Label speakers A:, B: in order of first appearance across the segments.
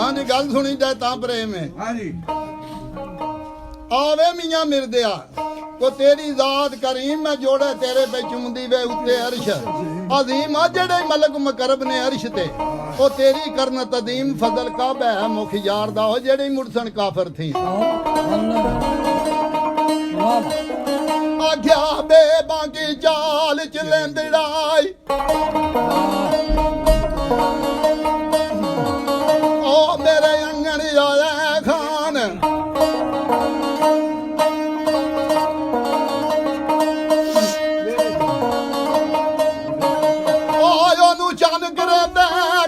A: ਹਾਂਜੀ ਗੱਲ ਸੁਣੀ ਜਾਏ ਤਾਂ ਪ੍ਰੇਮ ਹੈ।
B: ਹਾਂਜੀ
A: ਆਵੇ ਮੀਆਂ ਮਿਰਦਿਆ ਕੋ ਤੇਰੀ ਜ਼ਾਤ ਕਰੀਮ ਮੈਂ ਜੋੜੇ ਤੇਰੇ ਪੇ ਚੁੰਮਦੀ ਵੇ ਉੱਤੇ ਅਰਸ਼ ਅਜ਼ੀਮ ਆ ਜਿਹੜੇ ਮਲਕ ਮੁਕਰਬ ਨੇ ਅਰਸ਼ ਤੇ ਉਹ ਤੇਰੀ ਕਰਨ ਤਦੀਮ ਫਜ਼ਲ ਕਾਬਾ ਹੈ ਮੁਖ ਯਾਰ ਦਾ ਉਹ ਜਿਹੜੀ ਮੁਰਸਨ ਕਾਫਰ ਥੀ ਆਖਿਆ ਬੇ ਬਾਕੀ ਚਾਲ ਚ ਲੈਂਦੜਾਈ ਉਹ ਮੇਰੇ ਅੰਗਣ ਆਇਆ ਖਾਨ ਉਹਨੂੰ ਚੰਨ ਕਰਦਾ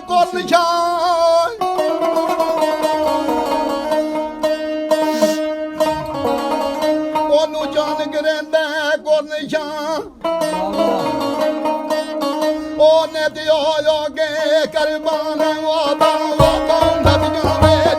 A: ਕੋਲ ਨਿਸ਼ਾਨ ਉਹਨੂੰ ਚੰਨ ਕਰਦਾ ਕੋਲ ਨਿਸ਼ਾਨ ਉਹਨੇ ਤੇ ਹੋਗੇ ਕੁਰਬਾਨ ਵਾਦਾ ਨਬੀਆਂ ਵੇ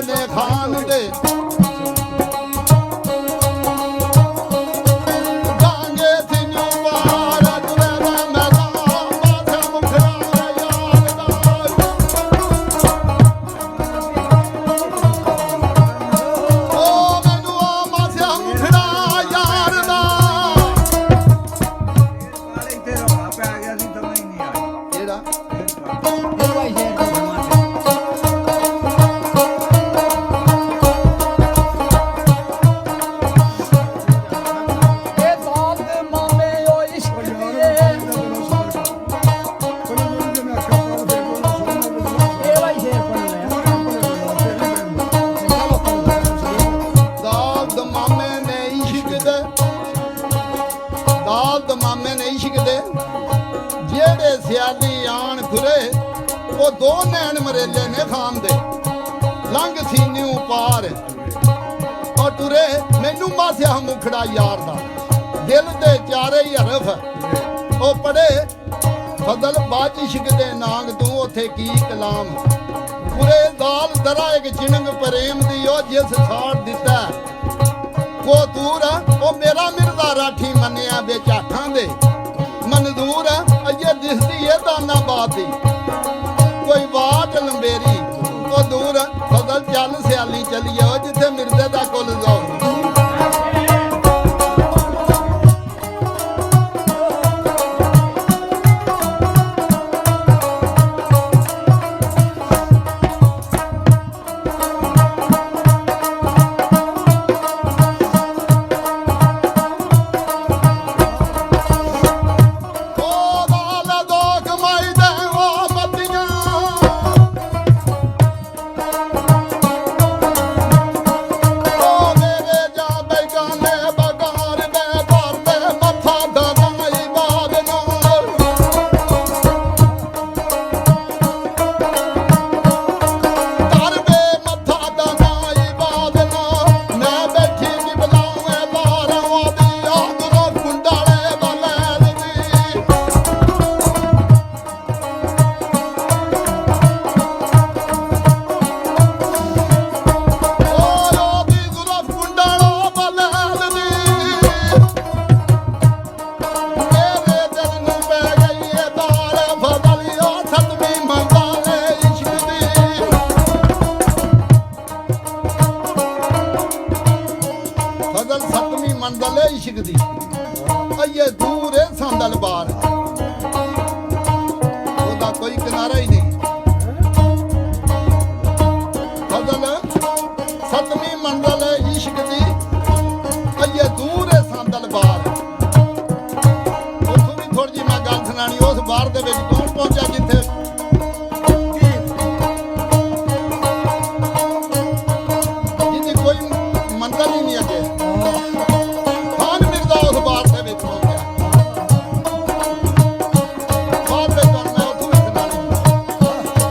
A: ने खान दे गांगे थिन्यू पार तुरे दा मैदान माथे मुखड़ा यादगार ओ मैनू आ माथे मुखड़ा यार दा
B: ਇੱਥੇ ਰੌਲਾ ਪੈ ਗਿਆ ਸੀ ਸਮਝ ਨਹੀਂ ਆਈ
A: जेड़ा दाल दमामे ने इश्क दे दाल दमामे ने इश्क दे जेड़े सियाली आन खुरे वो दो नैन मरेले ने खान दे लंघ सीनियों पार और टुरे मैनू मासिया मुखड़ा यार दा दिल दे चारे ही हरफ ओ पढ़े फजल बाज इश्क दे नांग तू उथे की कलाम पूरे दाल दरा एक चिनंग प्रेम दी ओ जिस साड़ दिता को दूर ओ मेरा मिर्दा राठी मन्निया बेचाठां दे मंजूर अजे दिसदी ए दाना बाती कोई वाट लंबेरी ओ दूर फजल चल सियाली चलिए ओ जिथे मिर्दे दा कुल जाओ फजल सतवीं मंजिल है इश्क दी अये दूर है सांदल बार ओदा कोई किनारा ही नहीं फजल सतवीं मंजिल है इश्क दी अये दूर है सांदल बार उथों भी थोड़ी जी मैं गल सुनानी उस बार दे विच कौन पहुंचा जिथे जिथे कोई मंजिल ही नहीं अगे खान मिर्जा उस बार से विच पहुंचा बाद में मैं उथों भी सुनानी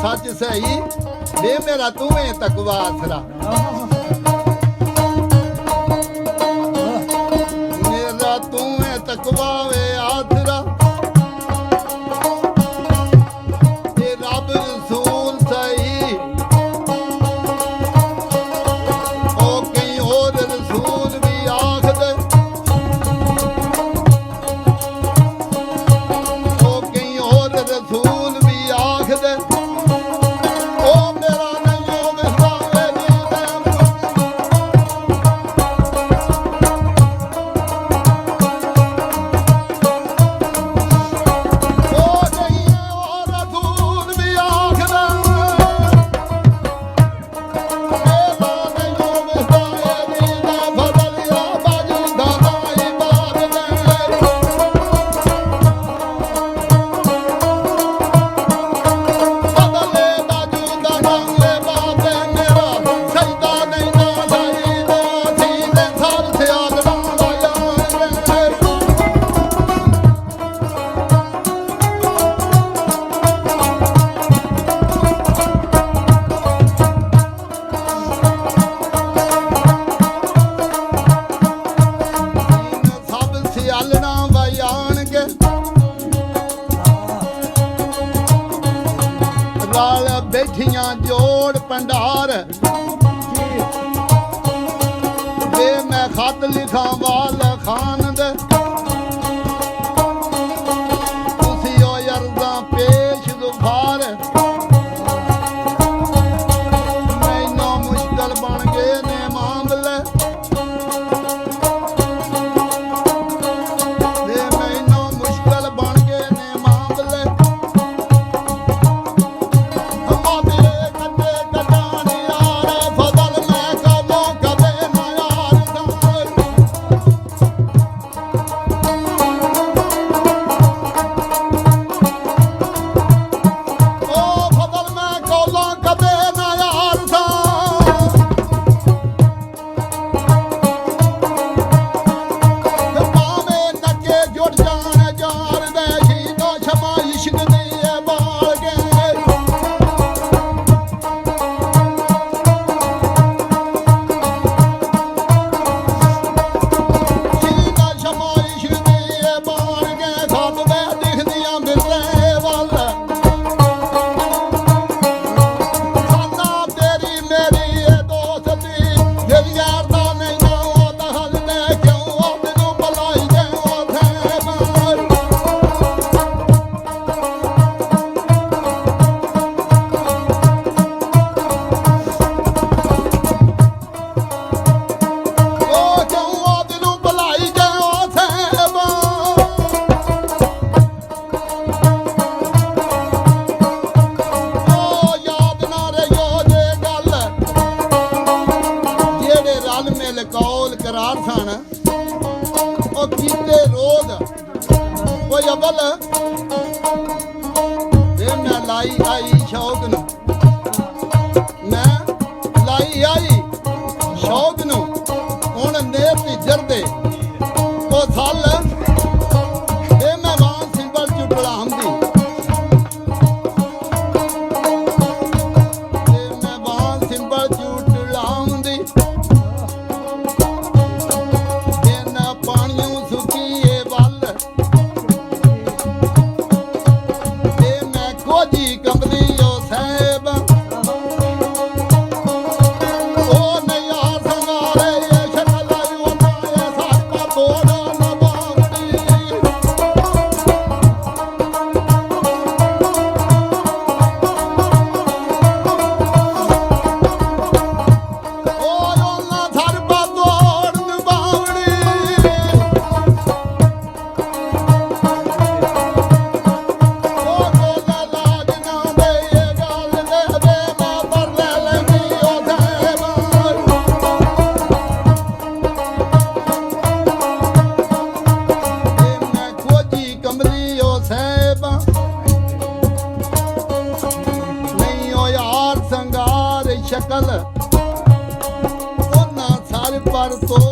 A: सच सही वे मेरा तू है तकवा आसरा मेरा तू है तकवा वे आसरा ते रब रसूल सही ओ कई और रसूल भी आखदे ओ कई और रसूल भी आखदे ओ मेरा नहीं ओ विसावे दी ओ कई और रसूल भी आखदे मेरा नहीं ओ विसावे दी फजल या बाजू दादा इबादत बदले बाजू दा नाले बाबे मेरा सजदा नहीं ना जाई दो थी दे सार सियाल लाया सब सियालना बयान के राल बैठियां जोड़ भंडार वे मैं खत लिखा वाल खान दे तुसी ओ अर्जा पेश गुफार मैनों मुश्किल बन गए ने मामले वे मैनों मुश्किल बन गए ने मामले मामले कटे कटाने यार फजल मैं कबो कदे ना यार ओ फजल मैं कबो कदे ना यार पावे नके जुड़ जान जार दे शीनो क्षमा इश्क दी बाल के शीनो क्षमा इश्क दी बाल के खत वे दिखदियां मिलने वाल खाना तेरी मेरी ये दोस्ती दिल यार दा नहीं ना ओ दहल ने क्यों ओ तेनू बुलाई दे ओ थे मार ओ क्यों ओ तेनू बुलाई दे ओ थे मार ओ याद ना रहियो जे गल ਜਿਹੜੇ ਰਲ ਮਿਲ ਕੌਲ ਕਰਾਰ ਸਨ ਉਹ ਕੀਤੇ ਰੋਜ਼ ਕੋਈ ਅਬਲ ਤੇ ਮੈਂ ਲਾਈ ਆਈ ਸ਼ੌਕ ਨੂੰ ਮੈਂ ਲਾਈ ਆਈ ਸ਼ੌਕ ਨੂੰ ਹੁਣ ਨੇਰ ਦੀ ਜਰਦੇ ਉਹ ਥਲ ਤੇ ਮੈਂ ਵਾਂ ਸਿੰਬਲ ਚੁਟੜਾ ਹੁੰਦੀ ਤੇ ਮੈਂ ਵਾਂ ਸਿੰਬਲ ਚੁਟੜਾ ਹੁੰਦੀ ਦਿਨ ਪਾਣੀਆਂ ਸੁੱਕੀਏ ਵੱਲ ਤੇ ਮੈਂ ਕੋਜੀ ਕੰਬਦੀ ਓ ਸਾਹਿਬ ਉਹ ਨਹੀਂ ਆ ਸੰਗਾਰੇ ਇਹ ਸ਼ਕਲ ਉਹ ਨਾ ਇਹ ਸਾਡਾ ਤੋੜਾ ਨਾ ਬਾਵੜੀ ਉਹ ਨਾ ਸਰਬਾ ਤੋੜਨ ਬਾਵੜੀ ਉਹ ਕੋਲਾ ਲਾਜ ਨਾ ਦੇ ਇਹ ਗੱਲ ਦੇ ਦੇ ਮੈਂ ਪਰ ਲੈ ਲੈਂਦੀ ਉਹ ਸਾਹਿਬ ਤੇ ਮੈਂ ਖੋਜੀ ਕਮਲੀ ਉਹ ਸਾਹਿਬ ਨਹੀਂ ਉਹ ਯਾਰ ਸੰਗਾਰ ਸ਼ਕਲ ਉਹਨਾਂ ਸਰ ਪਰ ਤੋਂ